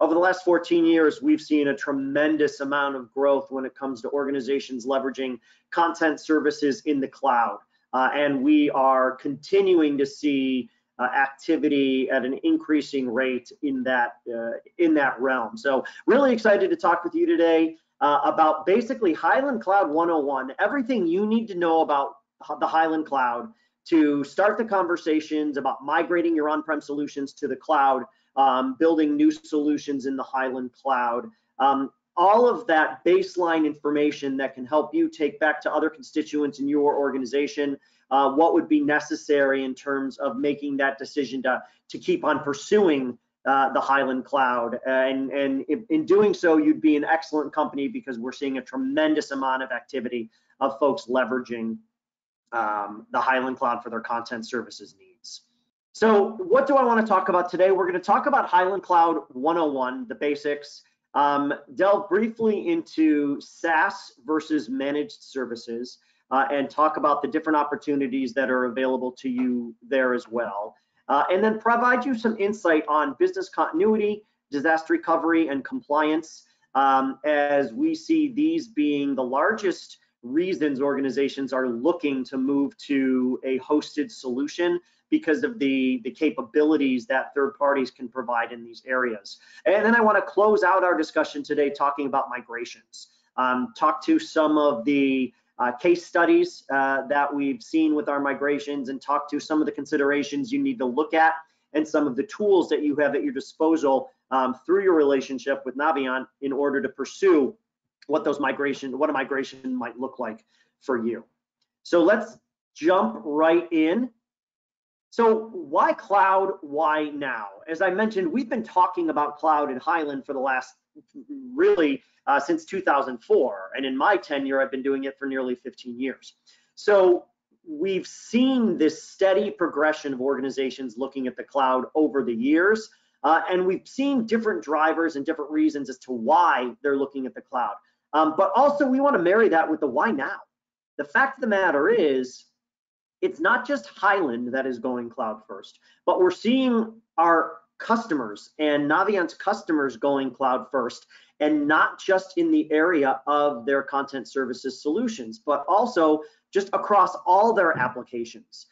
over the last 14 years, we've seen a tremendous amount of growth when it comes to organizations leveraging content services in the cloud. And we are continuing to see activity at an increasing rate in that realm. So really excited to talk with you today about basically Hyland Cloud 101, everything you need to know about the Hyland Cloud to start the conversations about migrating your on-prem solutions to the cloud, building new solutions in the Hyland Cloud. All of that baseline information that can help you take back to other constituents in your organization what would be necessary in terms of making that decision to keep on pursuing the Hyland Cloud. And in doing so, you'd be an excellent company because we're seeing a tremendous amount of activity of folks leveraging the Hyland Cloud for their content services needs. So what do I want to talk about today? We're going to talk about Hyland Cloud 101, the basics, delve briefly into SaaS versus managed services, and talk about the different opportunities that are available to you there as well. And then provide you some insight on business continuity, disaster recovery, and compliance, as we see these being the largest reasons organizations are looking to move to a hosted solution because of the capabilities that third parties can provide in these areas. And then I want to close out our discussion today talking about migrations, talk to some of the case studies that we've seen with our migrations, and talk to some of the considerations you need to look at and some of the tools that you have at your disposal through your relationship with Naviance in order to pursue what a migration might look like for you. So let's jump right in. So why cloud? Why now? As I mentioned, we've been talking about cloud in Hyland for the last really since 2004, and in my tenure, I've been doing it for nearly 15 years. So we've seen this steady progression of organizations looking at the cloud over the years, and we've seen different drivers and different reasons as to why they're looking at the cloud. But also we want to marry that with the why now. The fact of the matter is, it's not just Hyland that is going cloud first, but we're seeing our customers and Naviance customers going cloud first, and not just in the area of their content services solutions, but also just across all their applications.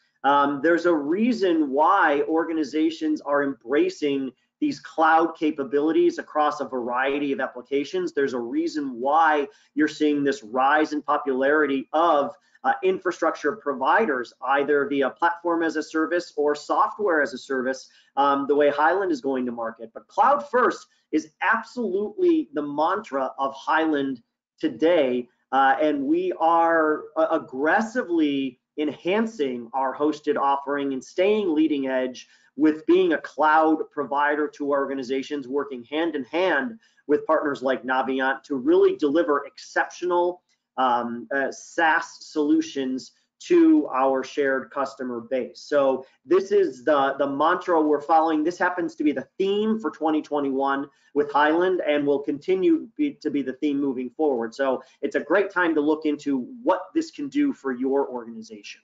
There's a reason why organizations are embracing these cloud capabilities across a variety of applications. There's a reason why you're seeing this rise in popularity of infrastructure providers, either via platform as a service or software as a service, the way Hyland is going to market. But cloud first is absolutely the mantra of Hyland today, and we are aggressively enhancing our hosted offering and staying leading edge with being a cloud provider to organizations, working hand in hand with partners like Naviance to really deliver exceptional SaaS solutions to our shared customer base. So this is the mantra we're following. This happens to be the theme for 2021 with Hyland, and will continue to be the theme moving forward. So it's a great time to look into what this can do for your organization.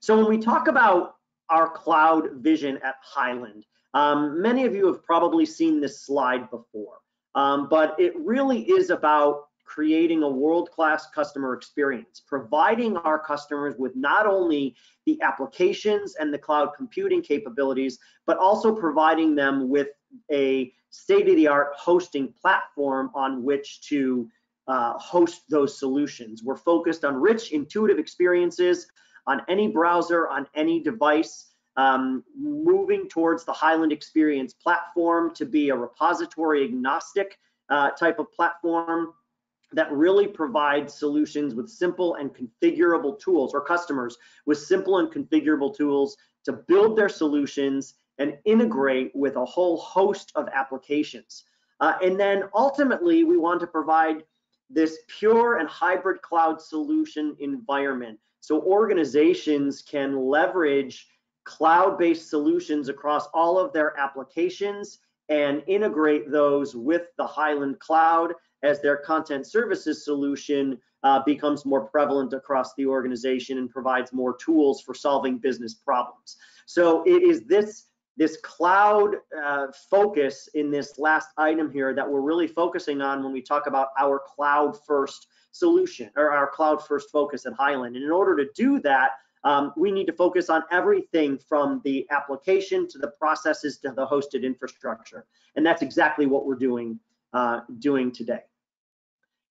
So when we talk about our cloud vision at Hyland, many of you have probably seen this slide before, but it really is about creating a world-class customer experience, providing our customers with not only the applications and the cloud computing capabilities, but also providing them with a state-of-the-art hosting platform on which to host those solutions. We're focused on rich, intuitive experiences on any browser, on any device, moving towards the Hyland Experience platform to be a repository agnostic type of platform that really provides solutions with simple and configurable tools, or customers with simple and configurable tools to build their solutions and integrate with a whole host of applications. And then ultimately, we want to provide this pure and hybrid cloud solution environment so organizations can leverage cloud-based solutions across all of their applications and integrate those with the Hyland Cloud as their content services solution becomes more prevalent across the organization and provides more tools for solving business problems. So it is this this cloud focus in this last item here that we're really focusing on when we talk about our cloud first solution or our cloud first focus at Hyland. And in order to do that, we need to focus on everything from the application to the processes to the hosted infrastructure. And that's exactly what we're doing today.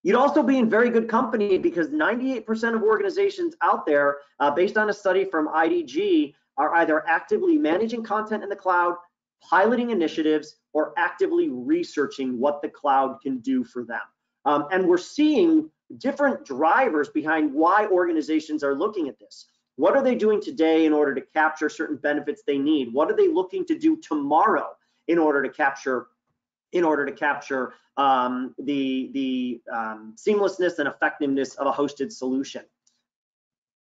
You'd also be in very good company because 98% of organizations out there, based on a study from IDG, are either actively managing content in the cloud, piloting initiatives, or actively researching what the cloud can do for them. And we're seeing different drivers behind why organizations are looking at this. What are they doing today in order to capture certain benefits they need? What are they looking to do tomorrow in order to capture the seamlessness and effectiveness of a hosted solution?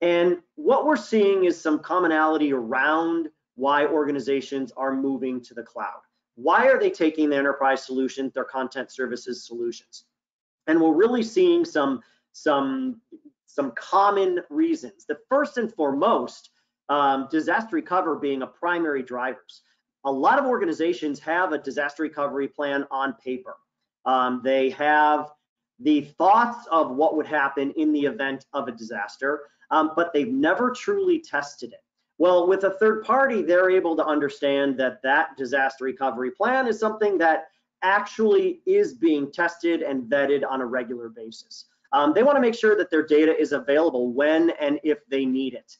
And what we're seeing is some commonality around why organizations are moving to the cloud. Why are they taking the enterprise solutions, their content services solutions? And we're really seeing some common reasons. The first and foremost, disaster recovery being a primary drivers. A lot of organizations have a disaster recovery plan on paper. They have the thoughts of what would happen in the event of a disaster, but they've never truly tested it. Well, with a third party, they're able to understand that that disaster recovery plan is something that actually is being tested and vetted on a regular basis. They want to make sure that their data is available when and if they need it.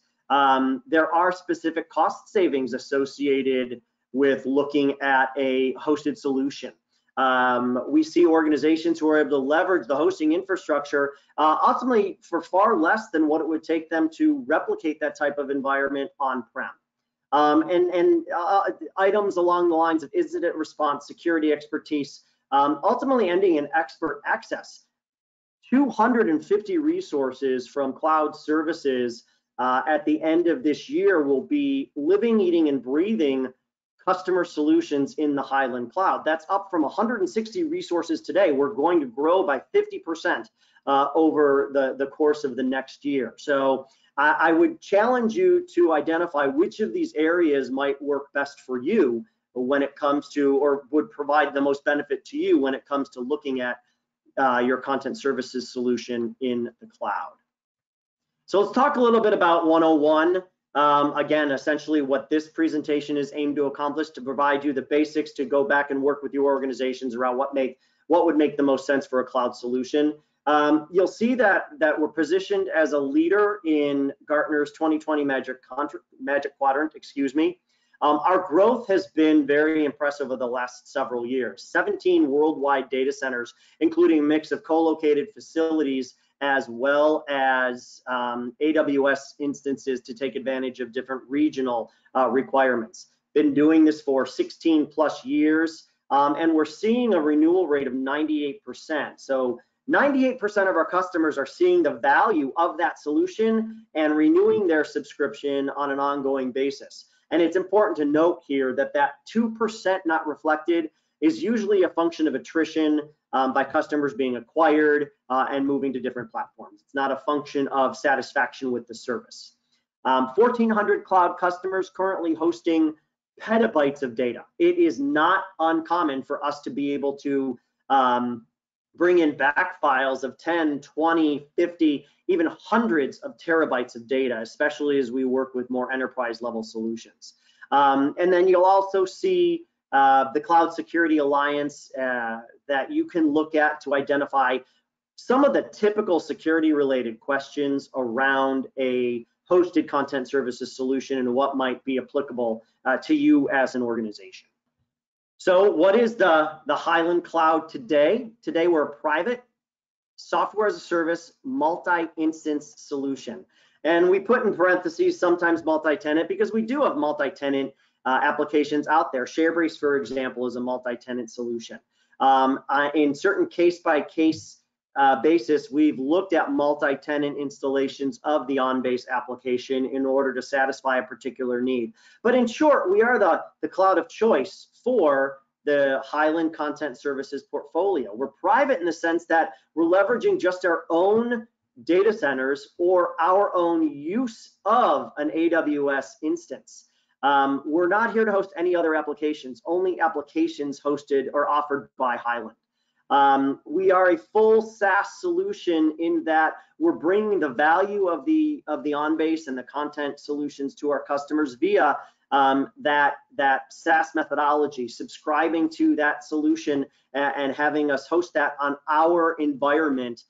There are specific cost savings associated with looking at a hosted solution. We see organizations who are able to leverage the hosting infrastructure ultimately for far less than what it would take them to replicate that type of environment on-prem. Items along the lines of incident response, security expertise, ultimately ending in expert access. 250 resources from cloud services at the end of this year will be living, eating, and breathing customer solutions in the Hyland Cloud. That's up from 160 resources today. We're going to grow by 50% over the course of the next year. So I would challenge you to identify which of these areas might work best for you when it comes to, or would provide the most benefit to you when it comes to looking at your content services solution in the cloud. So let's talk a little bit about 101. Again, essentially what this presentation is aimed to accomplish, to provide you the basics to go back and work with your organizations around what would make the most sense for a cloud solution. You'll see that we're positioned as a leader in Gartner's 2020 Magic Quadrant, Our growth has been very impressive over the last several years. 17 worldwide data centers, including a mix of co-located facilities as well as AWS instances to take advantage of different regional requirements. Been doing this for 16 plus years, and we're seeing a renewal rate of 98%. So 98% of our customers are seeing the value of that solution and renewing their subscription on an ongoing basis. And it's important to note here that that 2% not reflected is usually a function of attrition by customers being acquired and moving to different platforms. It's not a function of satisfaction with the service. 1,400 cloud customers currently hosting petabytes of data. It is not uncommon for us to be able to bring in back files of 10, 20, 50, even hundreds of terabytes of data, especially as we work with more enterprise level solutions. And then you'll also see the Cloud Security Alliance that you can look at to identify some of the typical security related questions around a hosted content services solution and what might be applicable to you as an organization. So what is the Hyland Cloud today? Today we're a private software as a service multi-instance solution. And we put in parentheses sometimes multi-tenant because we do have multi-tenant applications out there. ShareBase, for example, is a multi-tenant solution. In certain case-by-case basis, we've looked at multi-tenant installations of the on-base application in order to satisfy a particular need. But in short, we are the cloud of choice for the Hyland Content Services portfolio. We're private in the sense that we're leveraging just our own data centers or our own use of an AWS instance. We're not here to host any other applications, only applications hosted or offered by Hyland. We are a full SaaS solution in that we're bringing the value of the OnBase and the content solutions to our customers via that SaaS methodology, subscribing to that solution and having us host that on our environment,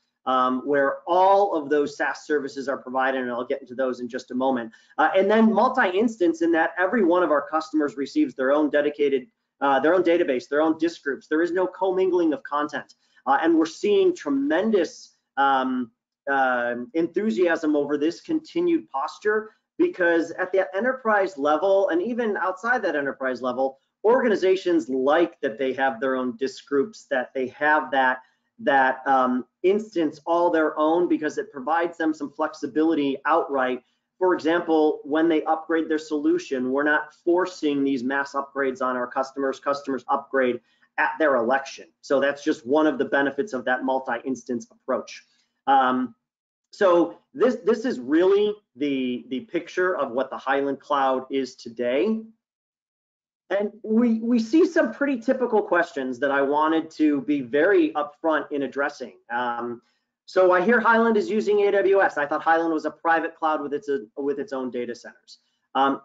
where all of those SaaS services are provided, and I'll get into those in just a moment. And then multi-instance in that every one of our customers receives their own dedicated, their own database, their own disk groups. There is no commingling of content. And we're seeing tremendous enthusiasm over this continued posture, because at the enterprise level and even outside that enterprise level, organizations like that they have their own disk groups, that they have that instance all their own, because it provides them some flexibility outright. For example, when they upgrade their solution, we're not forcing these mass upgrades on our customers. Customers upgrade at their election. So that's just one of the benefits of that multi-instance approach. So this is really the picture of what the Hyland Cloud is today. And we see some pretty typical questions that I wanted to be very upfront in addressing. So I hear Hyland is using AWS. I thought Hyland was a private cloud with its own data centers.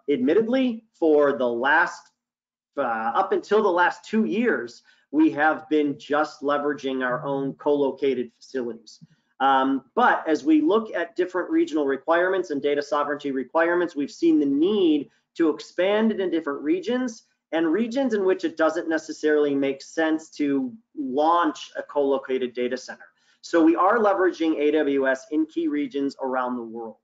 Admittedly, for the last up until the last 2 years, we have been just leveraging our own co-located facilities. But as we look at different regional requirements and data sovereignty requirements, we've seen the need to expand it in different regions, and regions in which it doesn't necessarily make sense to launch a co-located data center. So we are leveraging AWS in key regions around the world.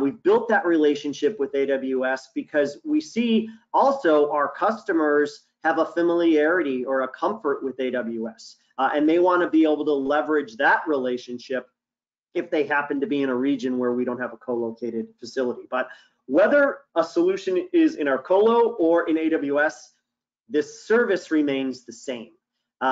We've built that relationship with AWS because we see also our customers have a familiarity or a comfort with AWS, and they want to be able to leverage that relationship if they happen to be in a region where we don't have a co-located facility. But whether a solution is in our colo or in AWS, this service remains the same.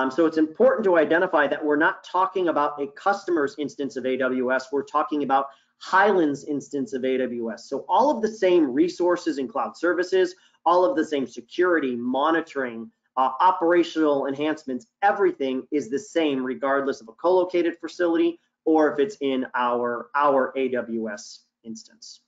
So it's important to identify that we're not talking about a customer's instance of AWS, we're talking about Hyland's instance of AWS. So all of the same resources and cloud services, all of the same security, monitoring, operational enhancements, everything is the same regardless of a co-located facility or if it's in our AWS instance.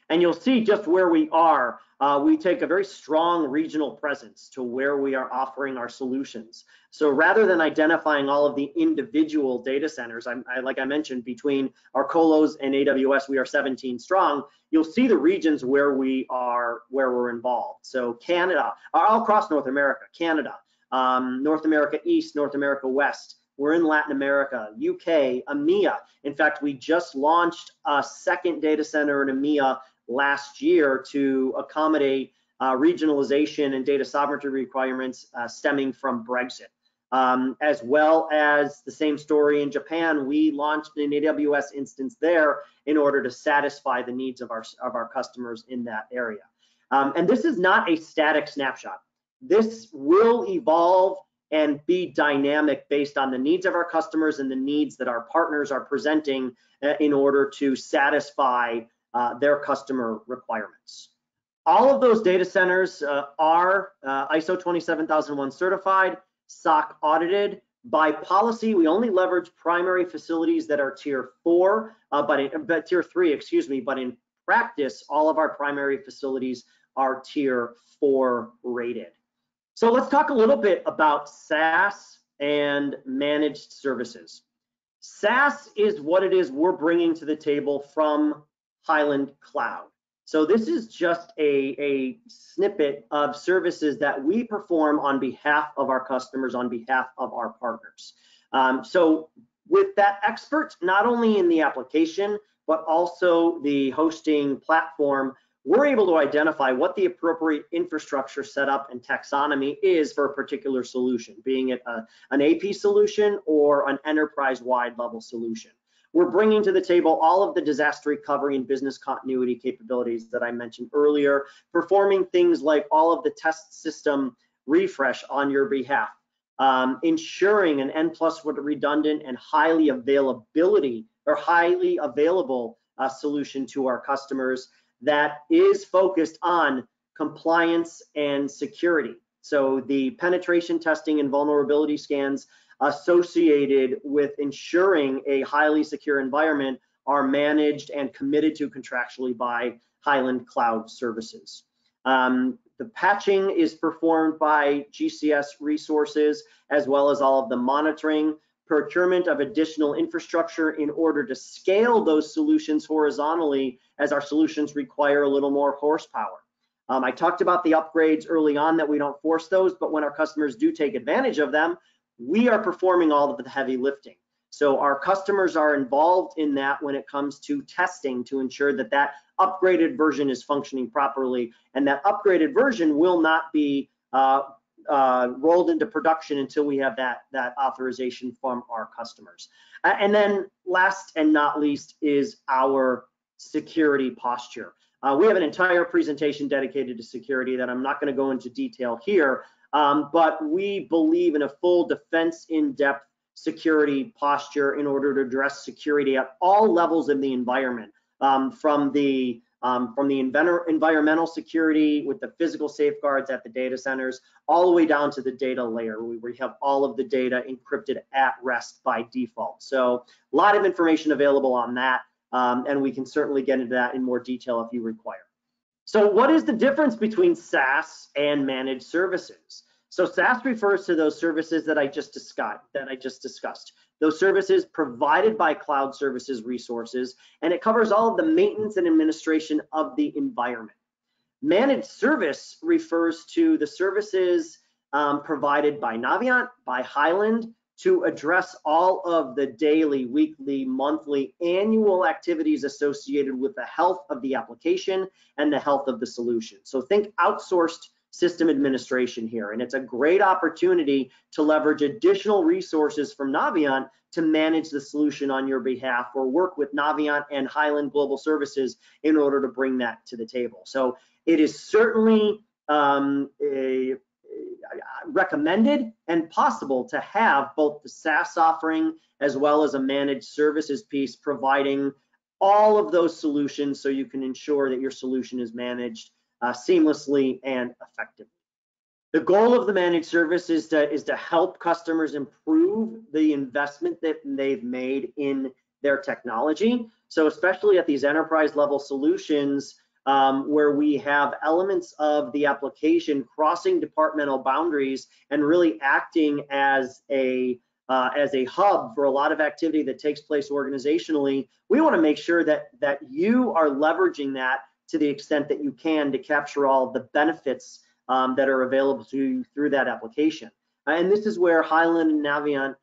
And you'll see just where we are. We take a very strong regional presence to where we are offering our solutions. So rather than identifying all of the individual data centers, like I mentioned, between our colos and AWS, we are 17 strong. You'll see the regions where we're involved. So Canada, all across North America, Canada, North America East, North America West. We're in Latin America, UK, EMEA. In fact, we just launched a second data center in EMEA last year to accommodate regionalization and data sovereignty requirements stemming from Brexit. As well as the same story in Japan, we launched an AWS instance there in order to satisfy the needs of our customers in that area. And this is not a static snapshot. This will evolve and be dynamic based on the needs of our customers and the needs that our partners are presenting in order to satisfy their customer requirements. All of those data centers are ISO 27001 certified, SOC audited. By policy, we only leverage primary facilities that are tier 4, but tier 3, excuse me, but in practice, all of our primary facilities are tier 4 rated. So let's talk a little bit about SaaS and managed services. SaaS is what it is we're bringing to the table from Hyland Cloud. So this is just a snippet of services that we perform on behalf of our customers, on behalf of our partners. So with that expert, not only in the application, but also the hosting platform, we're able to identify what the appropriate infrastructure setup and taxonomy is for a particular solution, being it an AP solution or an enterprise-wide level solution. We're bringing to the table all of the disaster recovery and business continuity capabilities that I mentioned earlier, performing things like all of the test system refresh on your behalf, ensuring an N+ redundant and highly available solution to our customers that is focused on compliance, and security. So the penetration testing and vulnerability scans associated with ensuring a highly secure environment are managed and committed to contractually by Hyland Cloud Services. The patching is performed by GCS resources, as well as all of the monitoring, procurement of additional infrastructure in order to scale those solutions horizontally, as our solutions require a little more horsepower. I talked about the upgrades early on, that we don't force those, but when our customers do take advantage of them, we are performing all of the heavy lifting. So our customers are involved in that when it comes to testing to ensure that that upgraded version is functioning properly, and that upgraded version will not be rolled into production until we have that authorization from our customers. And then last and not least is our security posture. We have an entire presentation dedicated to security that I'm not going to go into detail here, but we believe in a full defense in-depth security posture in order to address security at all levels of the environment, from the environmental security with the physical safeguards at the data centers, all the way down to the data layer, where we have all of the data encrypted at rest by default. So a lot of information available on that, and we can certainly get into that in more detail if you require. So what is the difference between SaaS and managed services? So SaaS refers to those services that I just discussed. Those services provided by cloud services resources, and it covers all of the maintenance and administration of the environment. Managed service refers to the services provided by Navient, by Hyland, to address all of the daily, weekly, monthly, annual activities associated with the health of the application and the health of the solution. So think outsourced system administration here, and it's a great opportunity to leverage additional resources from Navient to manage the solution on your behalf, or work with Navient and Hyland Global Services in order to bring that to the table. So it is certainly recommended and possible to have both the SaaS offering as well as a managed services piece, providing all of those solutions so you can ensure that your solution is managed seamlessly and effectively. The goal of the managed service is to help customers improve the investment that they've made in their technology. So especially at these enterprise level solutions, where we have elements of the application crossing departmental boundaries and really acting as a hub for a lot of activity that takes place organizationally, we want to make sure that you are leveraging that to the extent that you can to capture all of the benefits that are available to you through that application. And this is where Hyland and Navient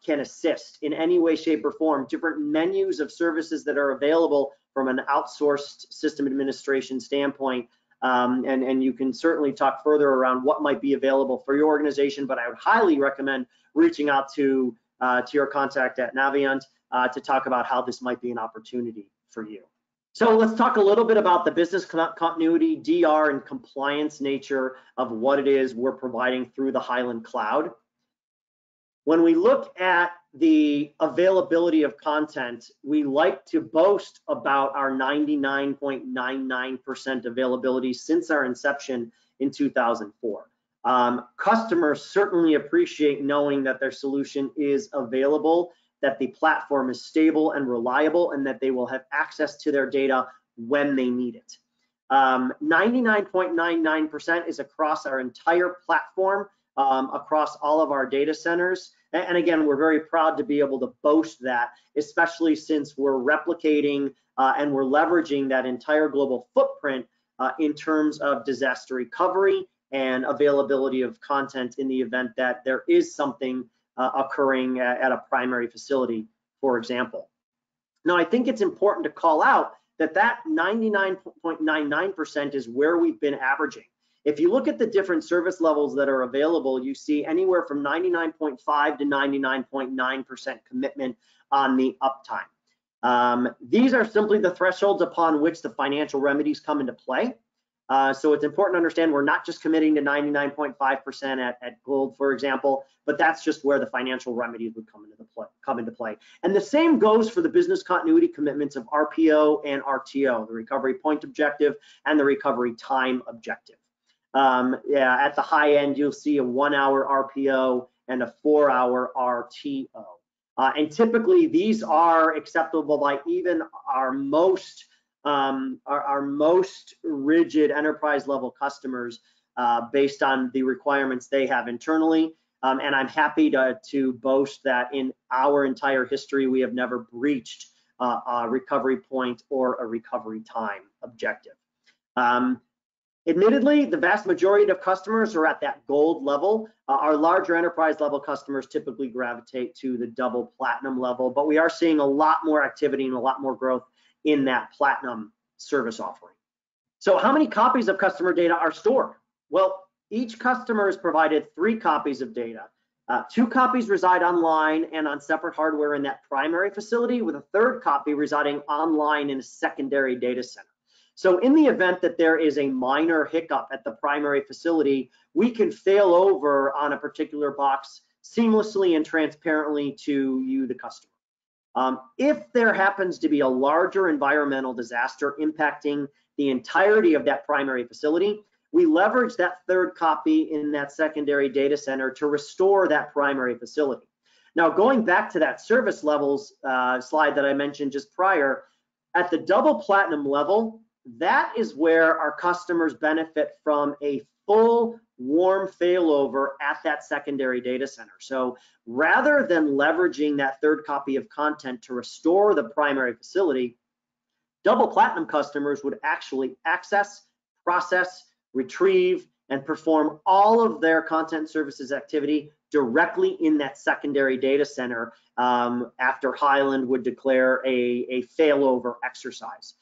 can assist in any way, shape, or form. Different menus of services that are available from an outsourced system administration standpoint, and you can certainly talk further around what might be available for your organization, but I would highly recommend reaching out to your contact at Navient to talk about how this might be an opportunity for you. So let's talk a little bit about the business continuity, DR, and compliance nature of what it is we're providing through the Hyland Cloud. When we look at the availability of content, we like to boast about our 99.99% availability since our inception in 2004. Customers certainly appreciate knowing that their solution is available, that the platform is stable and reliable, and that they will have access to their data when they need it. 99.99% is across our entire platform, across all of our data centers. And again, we're very proud to be able to boast that, especially since we're replicating and we're leveraging that entire global footprint in terms of disaster recovery and availability of content in the event that there is something occurring at a primary facility, for example. Now, I think it's important to call out that 99.99% is where we've been averaging. If you look at the different service levels that are available, you see anywhere from 99.5 to 99.9% commitment on the uptime. These are simply the thresholds upon which the financial remedies come into play. So it's important to understand we're not just committing to 99.5% at Gold, for example, but that's just where the financial remedies would come into the come into play. And the same goes for the business continuity commitments of RPO and RTO, the recovery point objective and the recovery time objective. Yeah, at the high end, you'll see a 1 hour RPO and a 4 hour RTO. And typically these are acceptable by even our most rigid enterprise level customers based on the requirements they have internally. And I'm happy to boast that in our entire history, we have never breached a recovery point or a recovery time objective. Admittedly, the vast majority of customers are at that gold level. Our larger enterprise level customers typically gravitate to the double platinum level, but we are seeing a lot more activity and a lot more growth in that platinum service offering. So how many copies of customer data are stored? Well, each customer is provided 3 copies of data. 2 copies reside online and on separate hardware in that primary facility, with a 3rd copy residing online in a secondary data center. So in the event that there is a minor hiccup at the primary facility, we can fail over on a particular box seamlessly and transparently to you, the customer. If there happens to be a larger environmental disaster impacting the entirety of that primary facility, we leverage that 3rd copy in that secondary data center to restore that primary facility. Now, going back to that service levels slide that I mentioned just prior, at the double platinum level, that is where our customers benefit from a full warm failover at that secondary data center. So rather than leveraging that 3rd copy of content to restore the primary facility, double platinum customers would actually access, process, retrieve, and perform all of their content services activity directly in that secondary data center after Hyland would declare a failover exercise.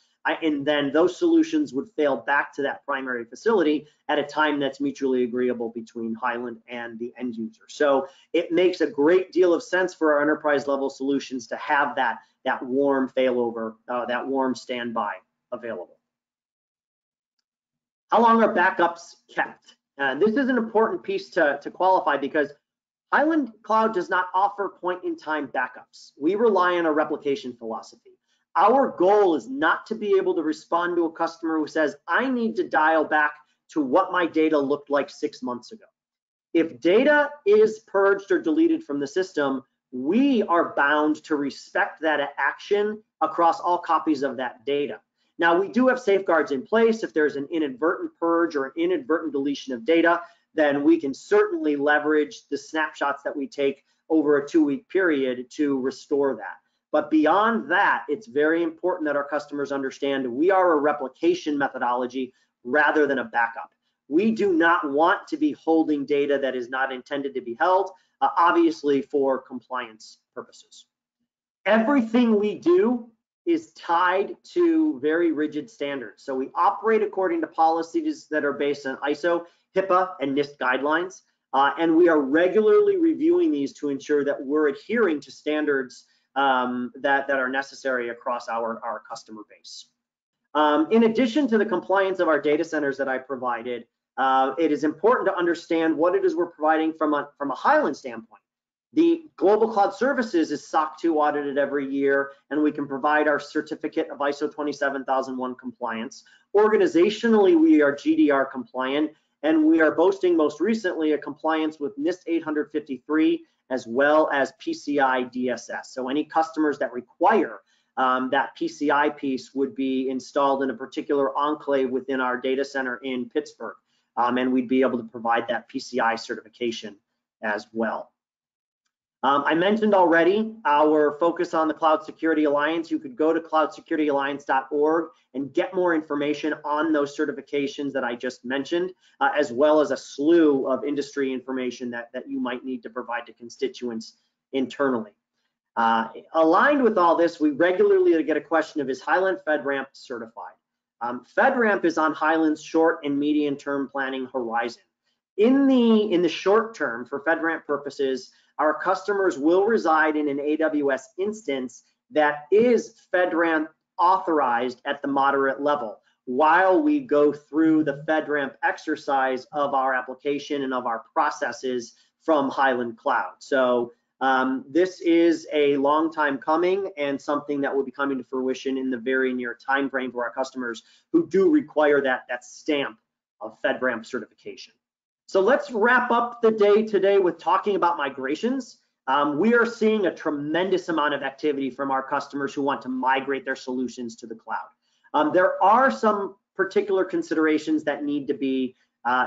And then those solutions would fail back to that primary facility at a time that's mutually agreeable between Hyland and the end user. So it makes a great deal of sense for our enterprise level solutions to have that warm failover, that warm standby available. How long are backups kept? This is an important piece to qualify because Hyland Cloud does not offer point-in-time backups. We rely on a replication philosophy. Our goal is not to be able to respond to a customer who says, I need to dial back to what my data looked like 6 months ago. If data is purged or deleted from the system, we are bound to respect that action across all copies of that data. Now, we do have safeguards in place. If there's an inadvertent purge or an inadvertent deletion of data, then we can certainly leverage the snapshots that we take over a 2-week period to restore that. But beyond that, it's very important that our customers understand we are a replication methodology rather than a backup. We do not want to be holding data that is not intended to be held, obviously for compliance purposes. Everything we do is tied to very rigid standards. So we operate according to policies that are based on ISO, HIPAA, and NIST guidelines, and we are regularly reviewing these to ensure that we're adhering to standards that are necessary across our customer base. In addition to the compliance of our data centers that I provided, it is important to understand what it is we're providing from a Hyland standpoint. The Global Cloud Services is SOC 2 audited every year, and we can provide our certificate of ISO 27001 compliance. Organizationally, we are GDR compliant, and we are boasting most recently a compliance with NIST 853 as well as PCI DSS. So any customers that require that PCI piece would be installed in a particular enclave within our data center in Pittsburgh, and we'd be able to provide that PCI certification as well. I mentioned already our focus on the Cloud Security Alliance. You could go to cloudsecurityyalliance.org and get more information on those certifications that I just mentioned, as well as a slew of industry information that you might need to provide to constituents internally. Aligned with all this, we regularly get a question of, is Hyland FedRAMP certified? FedRAMP is on Hyland's short and medium term planning horizon. In the short term, for FedRAMP purposes, our customers will reside in an AWS instance that is FedRAMP authorized at the moderate level while we go through the FedRAMP exercise of our application and of our processes from Hyland Cloud. So This is a long time coming and something that will be coming to fruition in the very near time frame for our customers who do require that stamp of FedRAMP certification. So let's wrap up the day today with talking about migrations. We are seeing a tremendous amount of activity from our customers who want to migrate their solutions to the cloud. There are some particular considerations that need to be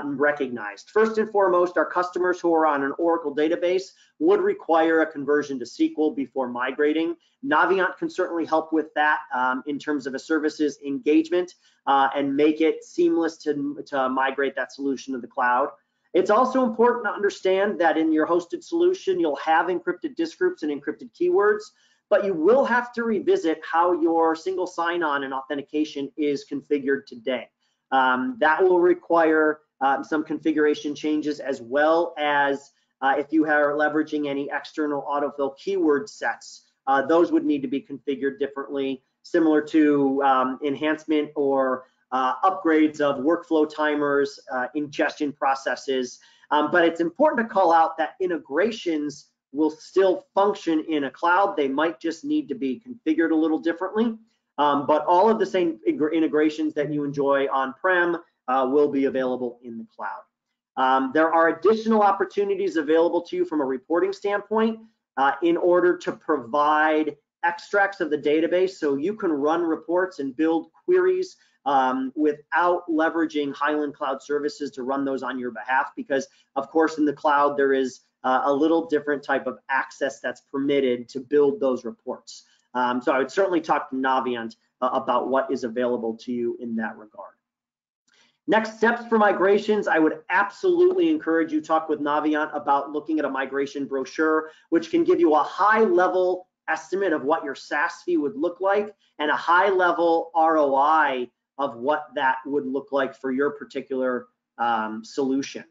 recognized. First and foremost, our customers who are on an Oracle database would require a conversion to SQL before migrating. Naviant can certainly help with that in terms of a services engagement and make it seamless to migrate that solution to the cloud. It's also important to understand that in your hosted solution, you'll have encrypted disk groups and encrypted keywords, but you will have to revisit how your single sign-on and authentication is configured today. That will require some configuration changes, as well as if you are leveraging any external autofill keyword sets, those would need to be configured differently, similar to enhancement or upgrades of workflow timers, ingestion processes. But it's important to call out that integrations will still function in a cloud. They might just need to be configured a little differently. But all of the same integrations that you enjoy on-prem will be available in the cloud. There are additional opportunities available to you from a reporting standpoint in order to provide extracts of the database so you can run reports and build queries without leveraging Hyland Cloud Services to run those on your behalf, because of course in the cloud there is a little different type of access that's permitted to build those reports. So I would certainly talk to Naviant about what is available to you in that regard. Next steps for migrations, I would absolutely encourage you to talk with Naviant about looking at a migration brochure, which can give you a high level estimate of what your SaaS fee would look like and a high level ROI of what that would look like for your particular solution.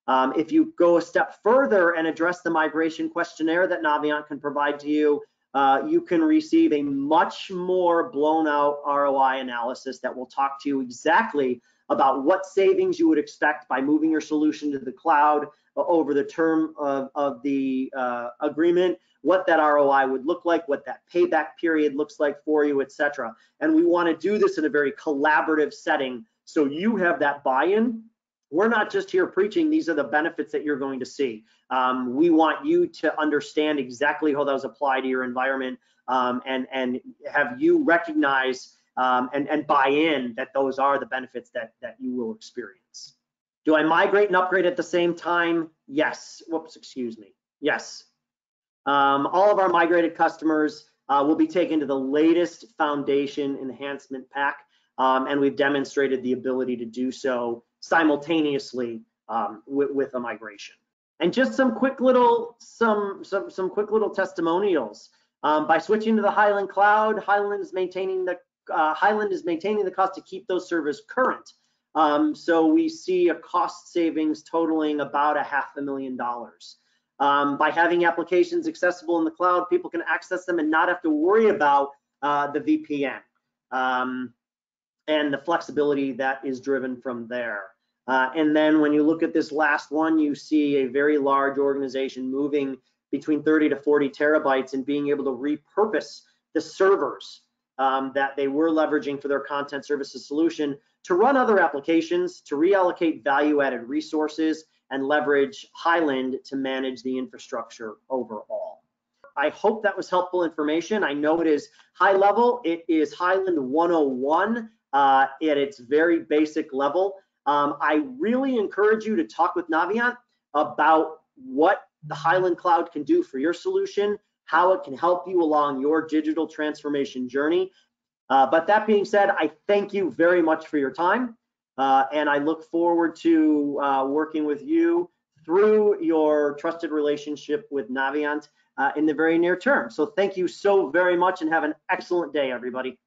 If you go a step further and address the migration questionnaire that Naviant can provide to you, you can receive a much more blown out ROI analysis that will talk to you exactly about what savings you would expect by moving your solution to the cloud over the term of the agreement, what that ROI would look like, what that payback period looks like for you, etc. And we want to do this in a very collaborative setting so you have that buy-in. We're not just here preaching, these are the benefits that you're going to see. We want you to understand exactly how those apply to your environment and have you recognize and buy in that those are the benefits that you will experience. Do I migrate and upgrade at the same time? Yes. Whoops, excuse me. Yes. All of our migrated customers will be taken to the latest foundation enhancement pack, and we've demonstrated the ability to do so simultaneously with a migration. And just some quick little testimonials. By switching to the Hyland Cloud, Hyland is maintaining the cost to keep those servers current. So we see a cost savings totaling about $500,000. By having applications accessible in the cloud, people can access them and not have to worry about the VPN and the flexibility that is driven from there. And then when you look at this last one, you see a very large organization moving between 30 to 40 terabytes and being able to repurpose the servers that they were leveraging for their content services solution to run other applications, to reallocate value-added resources, and leverage Hyland to manage the infrastructure overall. I hope that was helpful information. I know it is high level. It is Hyland 101 at its very basic level. I really encourage you to talk with Naviant about what the Hyland Cloud can do for your solution, how it can help you along your digital transformation journey. But that being said, I thank you very much for your time, and I look forward to working with you through your trusted relationship with Naviant in the very near term. So thank you so very much and have an excellent day, everybody.